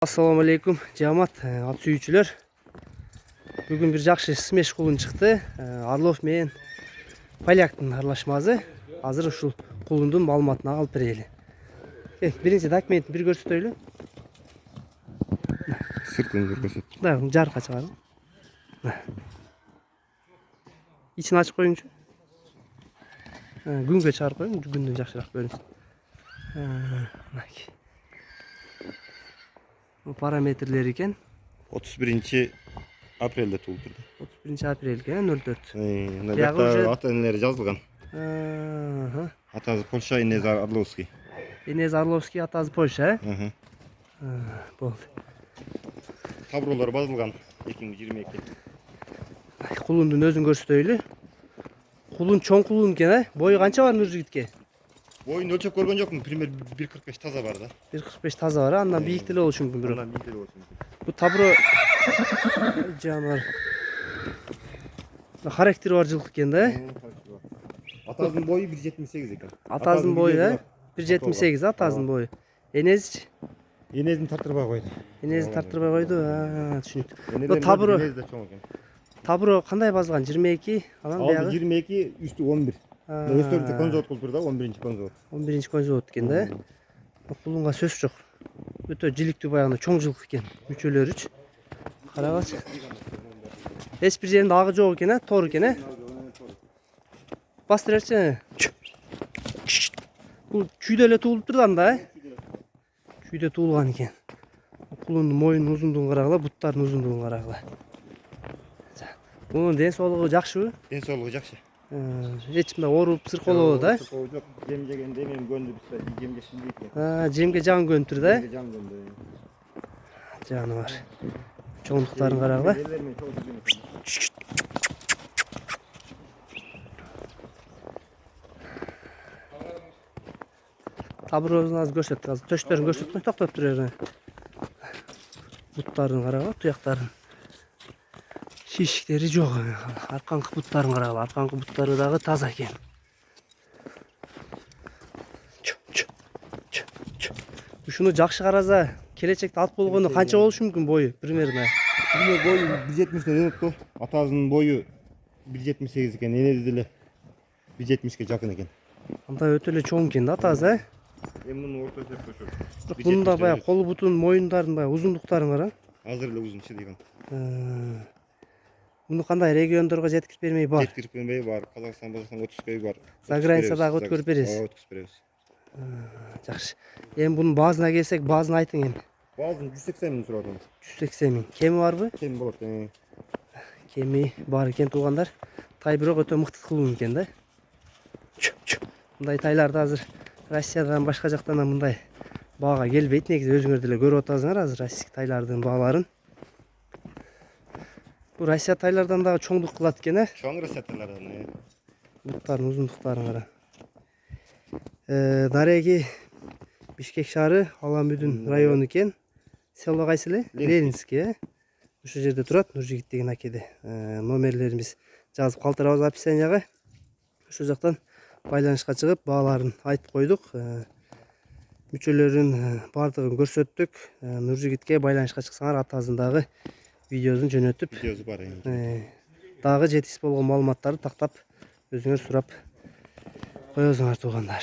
Assalamu alaikum Camat at sүйүүчүлөр. Бүгүн бир жакшы смеш кулун чыкты. Орлов менен Поляктын аралашмасы. Азыр ушул кулундун маалыматын алып берели. Биринчи документин бир көрсөтөлү. Сыртын бир көрсөт. Да, жарыкка чыгарып. İçini açıp koyunчу. Күнгө чыгарып коюң, күндөн жакшыраак көрүнсүн. Bu parametreler iken 31 aprelde туылдырды. 31 aprel eкен 04. Мына ата-энелери жазылган. Атасы Польша, Инез Орловский. Инез Орловский атасы Польша, болду. Табролор базылган 2022. Кулундун өзүн көрсөтөлү. Кулун чоң кулун экен, бою канча бар Нуржигитке? Boyunu ölçüp görgөн жокмун, пример 1.45 таза бар да. 1.45 таза бар, андан бийик деле болушу мүмкүн бирок. Андан бийик деле болушу мүмкүн. Бу табро жаныбар. Характери бар жылкы экен да. Атасынын бою 1.78 экен. Атасынын бою 1.78, атасынын бою. Энезичи? Энезин тартырбай койду. Энезин тартырбай койду. Түшүнүктүү. Бу табро. Энез да чоң экен. Табро кандай базылган? 22, анан баягы 22, үстү 11. Өстөрүнчө конзавод кылып тур да, 11-чи конзавод. 11-чи конзавод экен да. Кулунга сөз жок. Өтө жиликтүү баягы чоң жылкы экен. Мүчөлөрүчү. Карагачы. Эч бир жеринде агы жок экен, тор экен, Бас берчи. Бул күйдө эле туулуп турду анда, Күйдө туулган экен. Кулундун моюнун узундугун карагыла, буттардын узундугун карагыла. Мунун ден соолугу жакшыбы? Ден соолугу жакшы. Эч мындай ооруп сыркоолобу да? Жок, жем жегенде мен көндү бизде, жемге шинбейт экен. Жемге жан көнтүр да? Жан көндү. Жаны бар. Чоңдуктарын карагыла. Табырыбызды азыр көрсөттүк, азыр төштөрүн көрсөтмөй токтоп турер. Буттарын карагыла, туяктарын. Шишиктери жок. Аркаңкы буттарын карагыла, аркаңкы буттары дагы таза экен. Ушуну жакшы караса, келечекте алып болгондо канча болушу мүмкүн бою примерно? Бою 1.70 өткө. Атасынын бою 1.78 экен, энези деле 1.70ке жакын экен. Анда өтө эле чоң экен да атасы, Эми муну орто эсеп көчөт. Бунун да баягы колу бутун, моюндардын баягы узундуктарын кара. Азыр эле узун чыдыган. Муну кандай региондорго жеткирип бермей бар? Жеткирип бермей бар. Казакстан болсо өткөзбөй бар. За границадагы өткөрүп бересиз. Өткөзүп беребиз. Жакшы. Эми бунун баасына келсек, баасын айтың эми. Баазын 180 миң сурадым. 180 миң. Кеми барбы? Кем болот. Кеми бар экен туугандар. Тай бирок өтө мыкты кылуу экен да. Мындай тайларды азыр Россиядан башка жактан мындай баага келбейт. Негизи өзүңөр деле көрүп атасыңар азыр российский тайлардын бааларын. Бу Россия тайлардан дагы чоңдук кылат экен, Чоң Россия тайлардан. Буттардын узундуктарын кара. Дареги Бишкек шаары, Аламүдүн району экен. Село кайсы эле? Ленинский, Ушул жерде турат, Нуржигит деген акеде. Номерлерибиз жазып калтырабыз описанияга. Ошол жактан байланышка чыгып, бааларын айтып койдук. Мүчөлөрүн бардыгын көрсөттүк. Нуржигитке байланышка чыксаңар, атасындагы видеосун жөнөтүп, Видеосу бар. дагы жетиштүү болгон маалыматтарды тактап өзүңөр сурап коесуңар туугандар.